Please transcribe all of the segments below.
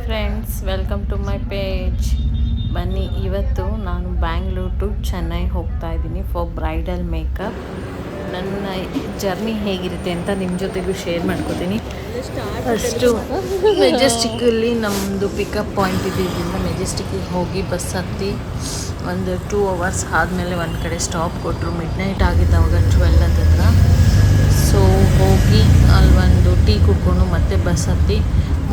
Friends, welcome to my page. ಬನ್ನಿ, ಇವತ್ತು ನಾನು ಬ್ಯಾಂಗ್ಳೂರ್ ಟು ಚೆನ್ನೈ ಹೋಗ್ತಾ ಇದ್ದೀನಿ ಫಾರ್ ಬ್ರೈಡಲ್ ಮೇಕಪ್. ನನ್ನ ಜರ್ನಿ ಹೇಗಿರುತ್ತೆ ಅಂತ ನಿಮ್ಮ ಜೊತೆಗೂ ಶೇರ್ ಮಾಡ್ಕೋತೀನಿ. ಫಸ್ಟು ಮೆಜೆಸ್ಟಿಕ್ಕಲ್ಲಿ ನಮ್ಮದು ಪಿಕಪ್ ಪಾಯಿಂಟ್ ಇದ್ದಿದ್ದರಿಂದ ಮೆಜೆಸ್ಟಿಕ್ಕಿಗೆ ಹೋಗಿ ಬಸ್ ಹತ್ತಿ ಒಂದು 2 hours ಆದಮೇಲೆ ಒಂದು ಕಡೆ ಸ್ಟಾಪ್ ಕೊಟ್ಟರು. ಮಿಡ್ ನೈಟ್ ಆಗಿದ್ದು ಅವಾಗ 12 ಹತ್ತಿರ. ಸೊ ಹೋಗಿ ಅಲ್ಲಿ ಒಂದು ಟೀ ಕುಡ್ಕೊಂಡು ಮತ್ತೆ ಬಸ್ ಹತ್ತಿ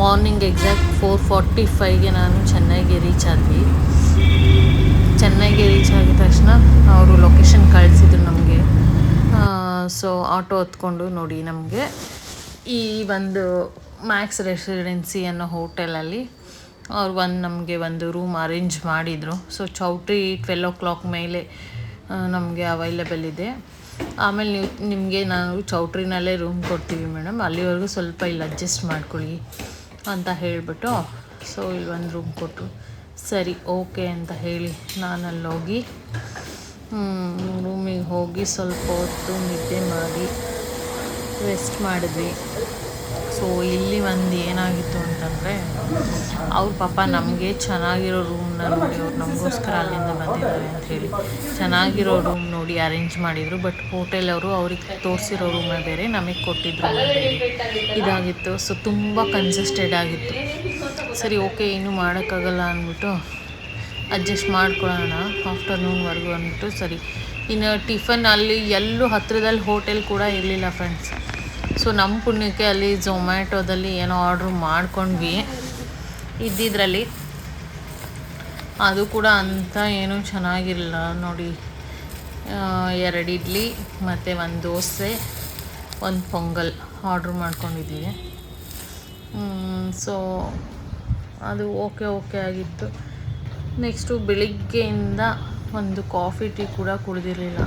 ಮಾರ್ನಿಂಗ್ ಎಕ್ಸಾಕ್ಟ್ 4:45ಗೆ ನಾನು ಚೆನ್ನೈಗೆ ರೀಚ್ ಆದ್ವಿ. ಚೆನ್ನೈಗೆ ರೀಚ್ ಆಗಿದ ತಕ್ಷಣ ಅವರು ಲೊಕೇಶನ್ ಕಳಿಸಿದ್ರು ನಮಗೆ. ಸೊ ಆಟೋ ಹತ್ಕೊಂಡು ನೋಡಿ ನಮಗೆ ಈ ಒಂದು ಮ್ಯಾಕ್ಸ್ ರೆಸಿಡೆನ್ಸಿ ಅನ್ನೋ ಹೋಟೆಲಲ್ಲಿ ಅವ್ರು ನಮಗೆ ಒಂದು ರೂಮ್ ಅರೇಂಜ್ ಮಾಡಿದರು. ಸೊ ಚೌಟ್ರಿ 12 o'clock ಮೇಲೆ ನಮಗೆ ಅವೈಲೇಬಲ್ ಇದೆ. ಆಮೇಲೆ ನಿಮಗೆ ನಾವು ಚೌಟ್ರಿನಲ್ಲೇ ರೂಮ್ ಕೊಡ್ತೀವಿ ಮೇಡಮ್, ಅಲ್ಲಿವರೆಗೂ ಸ್ವಲ್ಪ ಇಲ್ಲಿ ಅಡ್ಜಸ್ಟ್ ಮಾಡ್ಕೊಳ್ಳಿ ಅಂತ ಹೇಳಿಬಿಟ್ಟು ಸೊ ಇಲ್ಲಿ ಒಂದು ರೂಮ್ ಕೊಟ್ಟರು. ಸರಿ ಓಕೆ ಅಂತ ಹೇಳಿ ನಾನಲ್ಲಿ ಹೋಗಿ ರೂಮಿಗೆ ಹೋಗಿ ಸ್ವಲ್ಪ ಹೊತ್ತು ನಿದ್ದೆ ಮಾಡಿ ರೆಸ್ಟ್ ಮಾಡಿದ್ವಿ. ಸೊ ಇಲ್ಲಿ ಒಂದು ಏನಾಗಿತ್ತು ಅಂತಂದರೆ ಅವ್ರ ಪಾಪ ನಮಗೆ ಚೆನ್ನಾಗಿರೋ ರೂಮ್ನ ನೋಡಿ, ಅವ್ರು ನಮಗೋಸ್ಕರ ಅಲ್ಲಿಂದ ಬಂದಿದ್ದಾರೆ ಅಂತ ಹೇಳಿ ಚೆನ್ನಾಗಿರೋ ರೂಮ್ ನೋಡಿ ಅರೇಂಜ್ ಮಾಡಿದರು. ಬಟ್ ಹೋಟೆಲ್ ಅವರು ಅವ್ರಿಗೆ ತೋರಿಸಿರೋ ರೂಮೇ ಬೇರೆ, ನಮಗೆ ಕೊಟ್ಟಿದ್ರು ಬೇರೆ ಇದಾಗಿತ್ತು. ಸೊ ತುಂಬ ಕನ್ಜೆಸ್ಟೆಡ್ ಆಗಿತ್ತು. ಸರಿ ಓಕೆ, ಇನ್ನೂ ಮಾಡೋಕ್ಕಾಗಲ್ಲ ಅಂದ್ಬಿಟ್ಟು ಅಡ್ಜಸ್ಟ್ ಮಾಡ್ಕೊಳ್ಳೋಣ ಆಫ್ಟರ್ನೂನ್ವರೆಗೂ ಅಂದ್ಬಿಟ್ಟು ಸರಿ. ಇನ್ನು ಟಿಫನ್ ಅಲ್ಲಿ ಎಲ್ಲೂ ಹತ್ತಿರದಲ್ಲಿ ಹೋಟೆಲ್ ಕೂಡ ಇರಲಿಲ್ಲ ಫ್ರೆಂಡ್ಸ್. ಸೊ ನಮ್ಮ ಪುಣ್ಯಕ್ಕೆ ಅಲ್ಲಿ ಝೊಮ್ಯಾಟೋದಲ್ಲಿ ಏನೋ ಆರ್ಡ್ರ್ ಮಾಡ್ಕೊಂಡ್ವಿ. ಇದ್ದಿದ್ರಲ್ಲಿ ಅದು ಕೂಡ ಅಂಥ ಏನೂ ಚೆನ್ನಾಗಿರಲಿಲ್ಲ ನೋಡಿ. 2 ಇಡ್ಲಿ ಮತ್ತು 1 ದೋಸೆ 1 ಪೊಂಗಲ್ ಆರ್ಡ್ರ್ ಮಾಡ್ಕೊಂಡಿದ್ದೀವಿ. ಸೊ ಅದು ಓಕೆ ಆಗಿತ್ತು. ನೆಕ್ಸ್ಟು ಬೆಳಿಗ್ಗೆಯಿಂದ ಒಂದು ಕಾಫಿ ಟೀ ಕೂಡ ಕುಡಿದಿರಲಿಲ್ಲ.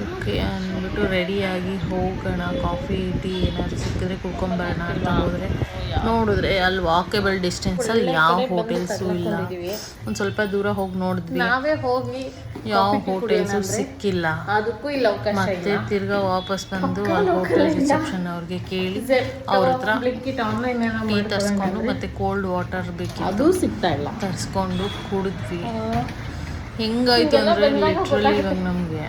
ಓಕೆ ಅಂದ್ಬಿಟ್ಟು ರೆಡಿಯಾಗಿ ಹೋಗೋಣ, ಕಾಫಿ ಟೀ ಏನಾದರೂ ಸಿಕ್ಕಿದ್ರೆ ಕುಡ್ಕೊಂಬರೋಣ ಅಂತ ಹೋದರೆ ನೋಡಿದ್ರೆ ಅಲ್ಲಿ ವಾಕೇಬಲ್ ಡಿಸ್ಟೆನ್ಸಲ್ಲಿ ಯಾವ ಹೋಟೆಲ್ಸು ಇಲ್ಲ. ಒಂದು ಸ್ವಲ್ಪ ದೂರ ಹೋಗಿ ನೋಡಿದ್ವಿ, ಯಾವ ಹೋಟೆಲ್ಸು ಸಿಕ್ಕಿಲ್ಲ. ಮತ್ತೆ ತಿರ್ಗಾ ವಾಪಸ್ ಬಂದು ಅಲ್ಲಿ ಹೋಟೆಲ್ ರಿಸೆಪ್ಷನ್ ಅವ್ರಿಗೆ ಕೇಳಿ ಅವ್ರ ಹತ್ರ ಟೀ ತರಿಸ್ಕೊಂಡು ಮತ್ತು ಕೋಲ್ಡ್ ವಾಟರ್ ಬೇಕಿತ್ತು ತರಿಸ್ಕೊಂಡು ಕುಡಿದ್ವಿ. ಹೆಂಗಾಯ್ತು ಅಂದರೆ ಲಿಟ್ರಲಿ ಇವಾಗ ನಮಗೆ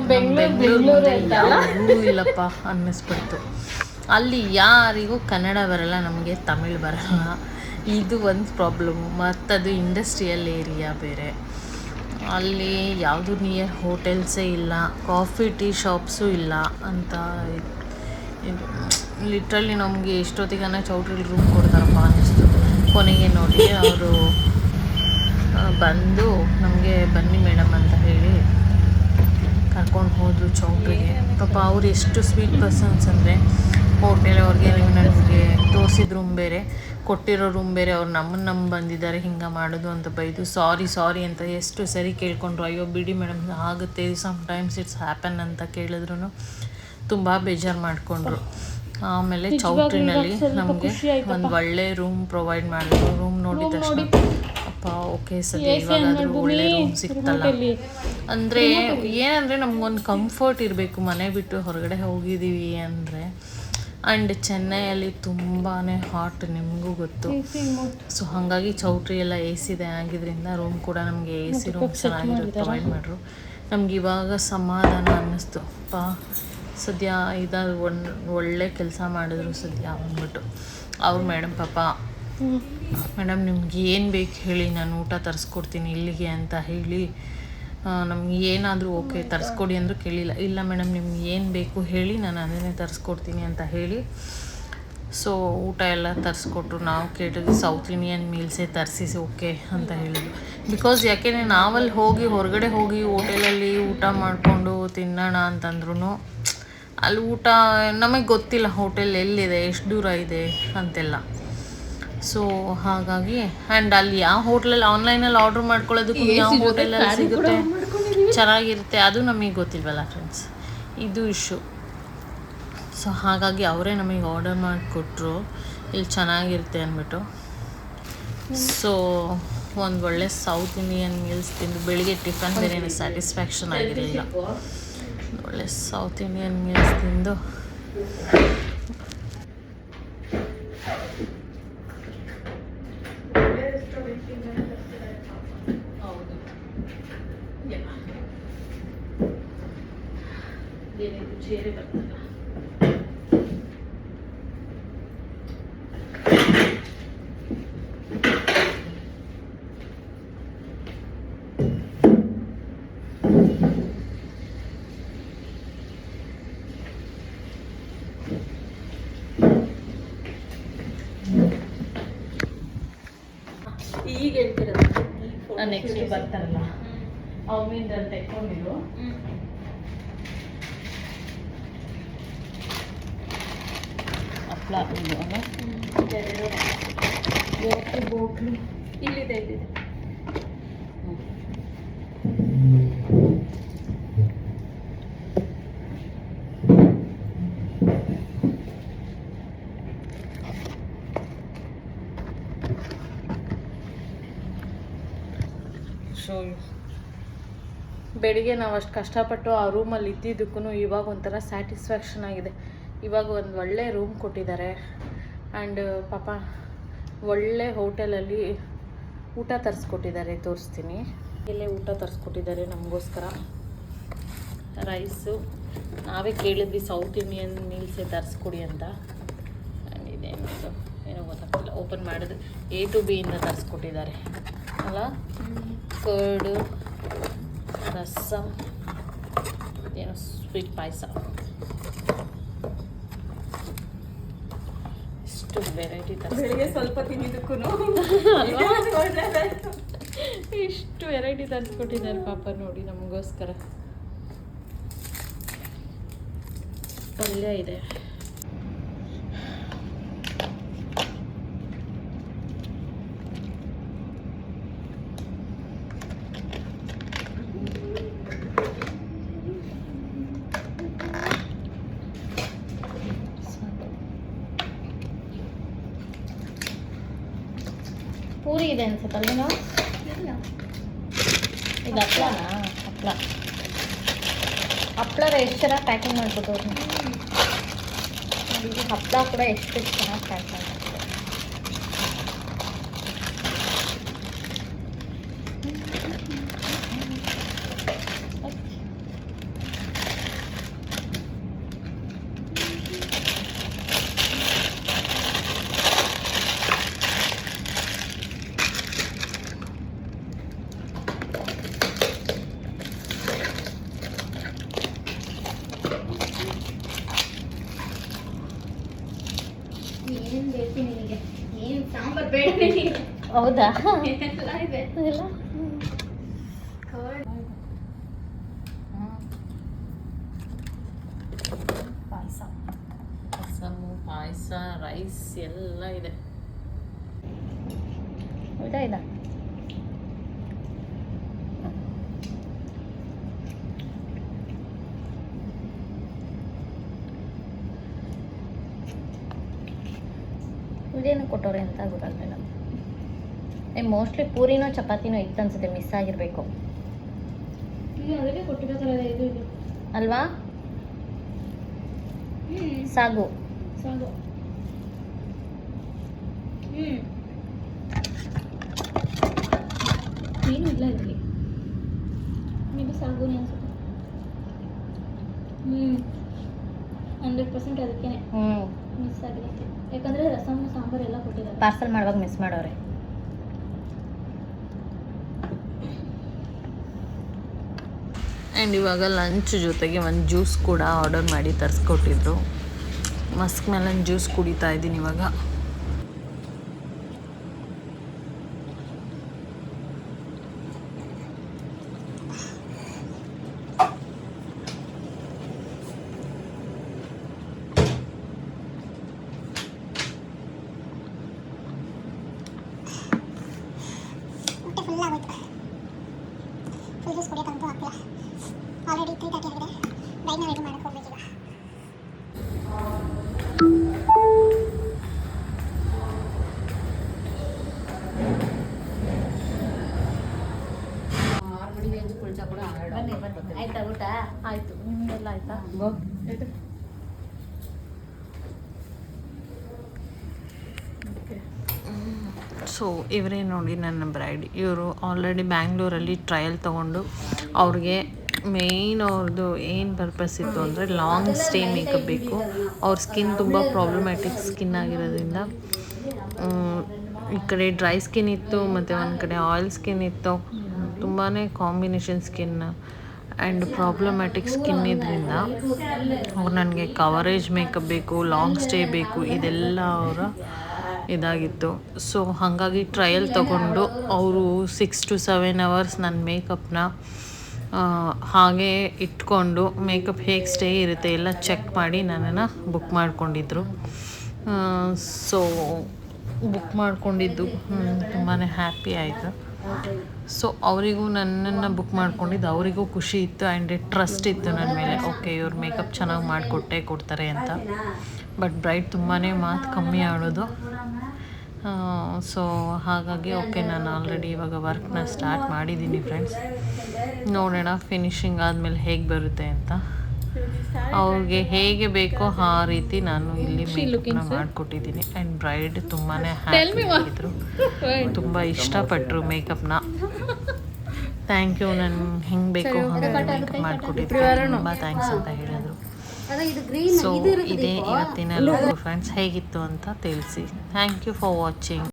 ಬೆಂಗಳೂರು ಮುಂದೆ ಯಾವೂ ಇಲ್ಲಪ್ಪ ಅನ್ನಿಸ್ಬಿಡ್ತು. ಅಲ್ಲಿ ಯಾರಿಗೂ ಕನ್ನಡ ಬರಲ್ಲ, ನಮಗೆ ತಮಿಳ್ ಬರಲ್ಲ. ಇದು ಒಂದು ಪ್ರಾಬ್ಲಮ್ಮು. ಮತ್ತದು ಇಂಡಸ್ಟ್ರಿಯಲ್ ಏರಿಯಾ ಬೇರೆ. ಅಲ್ಲಿ ಯಾವುದು ನಿಯರ್ ಹೋಟೆಲ್ಸೇ ಇಲ್ಲ, ಕಾಫಿ ಟೀ ಶಾಪ್ಸು ಇಲ್ಲ ಅಂತ. ಇದು ಲಿಟ್ರಲಿ ನಮಗೆ ಎಷ್ಟೊತ್ತಿಗೆ ಚೌಟ್ರಿಲಿ ರೂಮ್ ಕೊಡ್ತಾರಪ್ಪ ಅನ್ನಿಸ್ತು. ಕೊನೆಗೆ ನೋಡಿ ಅವರು ಬಂದು ನಮಗೆ ಬನ್ನಿ ಮೇಡಮ್ ಅಂತ ಹೇಳಿ ಕರ್ಕೊಂಡು ಹೋದರು ಚೌಟ್ರಿಗೆ. ಪಾಪ ಅವ್ರು ಎಷ್ಟು ಸ್ವೀಟ್ ಪರ್ಸನ್ಸ್ ಅಂದರೆ ಹೋಟೆಲ್ ಅವ್ರಿಗೆ ನೀವು ನನಗೆ ತೋರಿಸಿದ ರೂಮ್ ಬೇರೆ, ಕೊಟ್ಟಿರೋ ರೂಮ್ ಬೇರೆ, ಅವ್ರು ನಮ್ಮನ್ನು ಬಂದಿದ್ದಾರೆ ಹಿಂಗೆ ಮಾಡೋದು ಅಂತ ಬೈದು ಸಾರಿ ಅಂತ ಎಷ್ಟು ಸರಿ ಕೇಳ್ಕೊಂಡ್ರು. ಅಯ್ಯೋ ಬಿಡಿ ಮೇಡಮ್ ಆಗುತ್ತೆ, ಸಮ್ಟೈಮ್ಸ್ ಇಟ್ಸ್ ಹ್ಯಾಪನ್ ಅಂತ ಕೇಳಿದ್ರು ತುಂಬ ಬೇಜಾರು ಮಾಡಿಕೊಂಡ್ರು. ಆಮೇಲೆ ಚೌಟ್ರಿನಲ್ಲಿ ನಮಗೆ ಒಂದು ಒಳ್ಳೆ ರೂಮ್ ಪ್ರೊವೈಡ್ ಮಾಡಿದ್ರು. ರೂಮ್ ನೋಡಿದ ತಕ್ಷಣ ಅಪ್ಪ ಓಕೆ ಸದ್ಯ ಇವಾಗಾದರೂ ಒಳ್ಳೆ ರೂಮ್ ಸಿಗ್ತಲ್ಲ ಅಂದರೆ ಏನಂದರೆ ನಮಗೊಂದು ಕಂಫರ್ಟ್ ಇರಬೇಕು. ಮನೆ ಬಿಟ್ಟು ಹೊರಗಡೆ ಹೋಗಿದ್ದೀವಿ ಅಂದರೆ. ಆ್ಯಂಡ್ ಚೆನ್ನೈಯಲ್ಲಿ ತುಂಬಾ ಹಾಟ್, ನಿಮಗೂ ಗೊತ್ತು. ಸೊ ಹಾಗಾಗಿ ಚೌಟ್ರಿ ಎಲ್ಲ AC ಆಗಿದ್ದರಿಂದ ರೂಮ್ ಕೂಡ ನಮಗೆ AC ರೂಮ್ ಚೆನ್ನಾಗಿರೋದು ಪ್ರೊವೈಡ್ ಮಾಡಿದ್ರು. ನಮ್ಗೆ ಇವಾಗ ಸಮಾಧಾನ ಅನ್ನಿಸ್ತು. ಸದ್ಯ ಇದಾದ ಒಳ್ಳೆ ಕೆಲಸ ಮಾಡಿದ್ರು ಸದ್ಯ ಅಂದ್ಬಿಟ್ಟು. ಅವ್ರು ಮೇಡಮ್ ಪಾಪ ಮೇಡಮ್ ನಿಮ್ಗೆ ಏನು ಬೇಕು ಹೇಳಿ, ನಾನು ಊಟ ತರಿಸ್ಕೊಡ್ತೀನಿ ಇಲ್ಲಿಗೆ ಅಂತ ಹೇಳಿ ನಮ್ಗೆ ಏನಾದರೂ ಓಕೆ ತರಿಸ್ಕೊಡಿ ಅಂದರೂ ಕೇಳಿಲ್ಲ. ಇಲ್ಲ ಮೇಡಮ್ ನಿಮ್ಗೆ ಏನು ಬೇಕು ಹೇಳಿ, ನಾನು ಅದನ್ನೇ ತರಿಸ್ಕೊಡ್ತೀನಿ ಅಂತ ಹೇಳಿ ಸೊ ಊಟ ಎಲ್ಲ ತರಿಸ್ಕೊಟ್ರು. ನಾವು ಕೇಳಿದ್ವಿ ಸೌತ್ ಇಂಡಿಯನ್ ಮೀಲ್ಸೇ ತರಿಸಿ ಓಕೆ ಅಂತ ಹೇಳಿದ್ರು. ಬಿಕಾಸ್ ಯಾಕೆಂದರೆ ನಾವಲ್ಲಿ ಹೋಗಿ ಹೊರಗಡೆ ಹೋಗಿ ಹೋಟೆಲಲ್ಲಿ ಊಟ ಮಾಡಿಕೊಂಡು ತಿನ್ನೋಣ ಅಂತಂದ್ರೂ ಅಲ್ಲಿ ಊಟ ನಮಗೆ ಗೊತ್ತಿಲ್ಲ ಹೋಟೆಲ್ ಎಲ್ಲಿದೆ, ಎಷ್ಟು ದೂರ ಇದೆ ಅಂತೆಲ್ಲ. ಸೊ ಹಾಗಾಗಿ ಆ್ಯಂಡ್ ಅಲ್ಲಿ ಯಾವ ಹೋಟ್ಲಲ್ಲಿ ಆನ್ಲೈನಲ್ಲಿ ಆರ್ಡ್ರ್ ಮಾಡ್ಕೊಳ್ಳೋದಕ್ಕೂ ಯಾವ ಹೋಟೆಲಲ್ಲಿ ಸಿಗುತ್ತೆ ಚೆನ್ನಾಗಿರುತ್ತೆ ಅದು ನಮಗೆ ಗೊತ್ತಿಲ್ವಲ್ಲ ಫ್ರೆಂಡ್ಸ್, ಇದು ಇಶ್ಯೂ. ಸೊ ಹಾಗಾಗಿ ಅವರೇ ನಮಗೆ ಆರ್ಡರ್ ಮಾಡಿಕೊಟ್ರು ಇಲ್ಲಿ ಚೆನ್ನಾಗಿರುತ್ತೆ ಅಂದ್ಬಿಟ್ಟು. ಸೊ ಒಂದು ಒಳ್ಳೆ ಸೌತ್ ಇಂಡಿಯನ್ ಮೀಲ್ಸ್ ತಿಂದು ಬೆಳಿಗ್ಗೆ ಟಿಫನ್ ಬೇರೆ ಸ್ಯಾಟಿಸ್ಫ್ಯಾಕ್ಷನ್ ಆಗಿರಲಿಲ್ಲ. ಒಳ್ಳೆ ಸೌತ್ ಇಂಡಿಯನ್ ಮೀಲ್ಸ್ ತಿಂದು ಚೇರೇ ಬರ್ತಲ್ಲ. ಈಗ ಹೇಳ್ತಿರೋದು ನೆಕ್ಸ್ಟ್ ಬರ್ತಾರಲ್ಲ ಅವಿಂದ ತೆಕ್ಕೊಂಡಿರು. ಹಪ್ಳ ಬೋಟ್ಲು ಇಲ್ಲಿದೆ. ಬೆಳಿಗ್ಗೆ ನಾವು ಅಷ್ಟು ಕಷ್ಟಪಟ್ಟು ಆ ರೂಮಲ್ಲಿ ಇದ್ದಿದ್ದಕ್ಕೂ ಇವಾಗ ಒಂಥರ ಸ್ಯಾಟಿಸ್ಫ್ಯಾಕ್ಷನ್ ಆಗಿದೆ. ಇವಾಗ ಒಂದು ಒಳ್ಳೆ ರೂಮ್ ಕೊಟ್ಟಿದ್ದಾರೆ. ಆ್ಯಂಡ್ ಪಾಪ ಒಳ್ಳೆ ಹೋಟೆಲಲ್ಲಿ ಊಟ ತರಿಸ್ಕೊಟ್ಟಿದ್ದಾರೆ, ತೋರಿಸ್ತೀನಿ. ಇಲ್ಲೇ ಊಟ ತರಿಸ್ಕೊಟ್ಟಿದ್ದಾರೆ ನಮಗೋಸ್ಕರ. ರೈಸು ನಾವೇ ಕೇಳಿದ್ವಿ ಸೌತ್ ಇಂಡಿಯನ್ ಮೀಲ್ಸೇ ತರಿಸ್ಕೊಡಿ ಅಂತ. ಆ್ಯಂಡ್ ಇದೇನು ಏನೋ ಗೊತ್ತಾಗ್ತಿಲ್ಲ, ಓಪನ್ ಮಾಡಿದ್ರೆ A to B ಇಂದ ತರಿಸ್ಕೊಟ್ಟಿದ್ದಾರೆ ಅಲ್ಲ. ಕರ್ಡು, ರಸಮ್, ಏನೋ ಸ್ವೀಟ್ ಪಾಯಸ, ಇಷ್ಟು ವೆರೈಟಿ ಬೆಳಿಗ್ಗೆ ಸ್ವಲ್ಪ ತಿನ್ನಿದ್ದಕ್ಕೂ ಇಷ್ಟು ವೆರೈಟಿ ತರಿಸ್ಕೊಟ್ಟಿದ್ದಾರೆ ಪಾಪ ನೋಡಿ ನಮಗೋಸ್ಕರ. ಪಲ್ಯ ಇದೆ. ಪೂರಿ ಇದೆ ಅನ್ಸುತ್ತಲ್ವೇನೋ. ಇದು ಹಪ್ಳನಾ? ಹಪ್ಳ ಎಷ್ಟು ಚೆನ್ನಾಗಿ ಪ್ಯಾಕಿಂಗ್ ಮಾಡ್ಕೊತವ್ರು. ಹಪ್ಳ ಕೂಡ ಎಷ್ಟು ಚೆನ್ನಾಗಿ ಪ್ಯಾಕ್ ಮಾಡ್ತಾರೆ. ಏನು ಬೇಕು ನಿನಗೆ? ಏನು ಸಾಂಬಾರು ಬೇಡ ನಿನಗೆ? ಹೌದಾ? ಎಲ್ಲ ಇದೆ. ಇಲ್ಲ ಪಾಯಸ, ರಸಮು, ಪಾಯಸ, ರೈಸ್ ಎಲ್ಲ ಇದೆ. ಇದೆ ಇದೇನು ಕೊಟ್ಟವ್ರೆ ಅಂತ ಗೊತ್ತಾಗ್ಲಿಲ್ಲ. ಮೋಸ್ಟ್ಲಿ ಪೂರಿನೋ ಚಪಾತಿನೋ ಇತ್ತು ಅನ್ಸುತ್ತೆ, ಮಿಸ್ ಆಗಿರಬೇಕು ಅದಕ್ಕೆ ಕೊಟ್ಟಿರೋದ್ರಲ್ಲ ಇದು ಅಲ್ವಾ? ಸಾಗು ಏನು ಇಲ್ಲ ಇದರಲ್ಲಿ. ಇದು ಸಾಗುನೇ ಅನ್ಸುತ್ತೆ. 100% ಅದಕ್ಕೇನೆ ಮಿಸ್ ಆಗಿರುತ್ತೆ. ಯಾಕಂದ್ರೆ ರಸಮ್ ಸಾಂಬಾರು ಎಲ್ಲ ಕೊಟ್ಟಿದ್ದಾರೆ. ಪಾರ್ಸಲ್ ಮಾಡುವಾಗ ಮಿಸ್ ಮಾಡೋರೆ. ಆ್ಯಂಡ್ ಇವಾಗ ಲಂಚ್ ಜೊತೆಗೆ ಒಂದು ಜ್ಯೂಸ್ ಕೂಡ ಆರ್ಡರ್ ಮಾಡಿ ತರಿಸ್ಕೊಟ್ಟಿದ್ರು. ಮಸ್ಕ್ ಮೆಲನ್ ಜ್ಯೂಸ್ ಕುಡಿತಾ ಇದ್ದೀನಿ ಇವಾಗ. ಫುಲ್ ಆಗೋಯ್ತು. ಫುಲ್ ಜ್ಯೂಸ್ ಕುಡಿಯೋಕ್ಕಂತೂ ಆಗ್ತಿಲ್ಲ. ಆಲ್ರೆಡಿ 3:30 ಆಗಿದೆ. ಬೈಕ್ನ ರೆಡಿ ಮಾಡಕ್ಕೆ ಹೋಗ್ಬೇಕೀಗ. ಆಯ್ತಾ ಊಟ? ಆಯಿತು, ನಿಮಗೆಲ್ಲ ಆಯಿತಾ? ಸೊ ಇವರೇ ನೋಡಿ ನನ್ನ ಬ್ರೈಡ್. ಇವರು ಆಲ್ರೆಡಿ ಬ್ಯಾಂಗ್ಳೂರಲ್ಲಿ ಟ್ರಯಲ್ ತೊಗೊಂಡು ಅವ್ರಿಗೆ ಮೇಯ್ನ್ ಅವ್ರದ್ದು ಏನು ಪರ್ಪಸ್ ಇತ್ತು ಅಂದರೆ ಲಾಂಗ್ ಸ್ಟೇ ಮೇಕಪ್ ಬೇಕು. ಅವ್ರ ಸ್ಕಿನ್ ತುಂಬ ಪ್ರಾಬ್ಲಮ್ಯಾಟಿಕ್ ಸ್ಕಿನ್ ಆಗಿರೋದ್ರಿಂದ ಈ ಕಡೆ ಡ್ರೈ ಸ್ಕಿನ್ ಇತ್ತು ಮತ್ತು ಒಂದು ಕಡೆ ಆಯಿಲ್ ಸ್ಕಿನ್ ಇತ್ತು. ತುಂಬಾ combination skin and problematic skin ಇದರಿಂದ ಅವ್ರು ನನಗೆ ಕವರೇಜ್ ಮೇಕಪ್ ಬೇಕು, ಲಾಂಗ್ ಸ್ಟೇ ಬೇಕು, ಇದೆಲ್ಲ ಅವರ ಇದಾಗಿತ್ತು. ಸೊ ಹಾಗಾಗಿ ಟ್ರಯಲ್ ತೊಗೊಂಡು ಅವರು 6 to 7 hours ನನ್ನ ಮೇಕಪ್ನ ಹಾಗೆ ಇಟ್ಕೊಂಡು ಮೇಕಪ್ ಹೇಗೆ ಸ್ಟೇ ಇರುತ್ತೆ ಎಲ್ಲ ಚೆಕ್ ಮಾಡಿ ನನ್ನನ್ನು ಬುಕ್ ಮಾಡ್ಕೊಂಡಿದ್ರು. ಸೊ ಬುಕ್ ಮಾಡ್ಕೊಂಡಿದ್ದು ತುಂಬಾ ಹ್ಯಾಪಿ ಆಯಿತು. ಸೊ ಅವರಿಗೂ ನನ್ನನ್ನು ಬುಕ್ ಮಾಡ್ಕೊಂಡಿದ್ದು ಅವರಿಗೂ ಖುಷಿ ಇತ್ತು ಆ್ಯಂಡ್ ಟ್ರಸ್ಟ್ ಇತ್ತು ನನ್ನ ಮೇಲೆ. ಓಕೆ, ಇವ್ರು ಮೇಕಪ್ ಚೆನ್ನಾಗಿ ಕೊಡ್ತಾರೆ ಅಂತ. ಬಟ್ ಬ್ರೈಡ್ ತುಂಬಾ ಮಾತು ಕಮ್ಮಿ ಆಡೋದು. ಸೊ ಹಾಗಾಗಿ ಓಕೆ, ನಾನು ಆಲ್ರೆಡಿ ಇವಾಗ ವರ್ಕ್ನ ಸ್ಟಾರ್ಟ್ ಮಾಡಿದ್ದೀನಿ ಫ್ರೆಂಡ್ಸ್. ನೋಡೋಣ ಫಿನಿಶಿಂಗ್ ಆದಮೇಲೆ ಹೇಗೆ ಬರುತ್ತೆ ಅಂತ. ಅವ್ರಿಗೆ ಹೇಗೆ ಬೇಕೋ ಆ ರೀತಿ ನಾನು ಇಲ್ಲಿ ಮೇಕಪ್ನ ಮಾಡಿಕೊಟ್ಟಿದ್ದೀನಿ. ಆ್ಯಂಡ್ ಬ್ರೈಡ್ ತುಂಬಾ ಹ್ಯಾಪಿ ಆಗಿದ್ರು, ತುಂಬ ಇಷ್ಟಪಟ್ಟರು ಮೇಕಪ್ನ. ಥ್ಯಾಂಕ್ ಯು, ನಾನು ಹೆಂಗೆ ಬೇಕೋ ಹಾಗೆ ಮೇಕಪ್ ಮಾಡಿಕೊಟ್ಟಿದ್ದೀನಿ, ತುಂಬ ಥ್ಯಾಂಕ್ಸ್ ಅಂತ ಹೇಳಿದರು. ಸೊ ಇದೇ ಇವತ್ತಿನ ಲುಕ್ ಫ್ರೆಂಡ್ಸ್. ಹೇಗಿತ್ತು ಅಂತ ತಿಳಿಸಿ. Thank you for watching.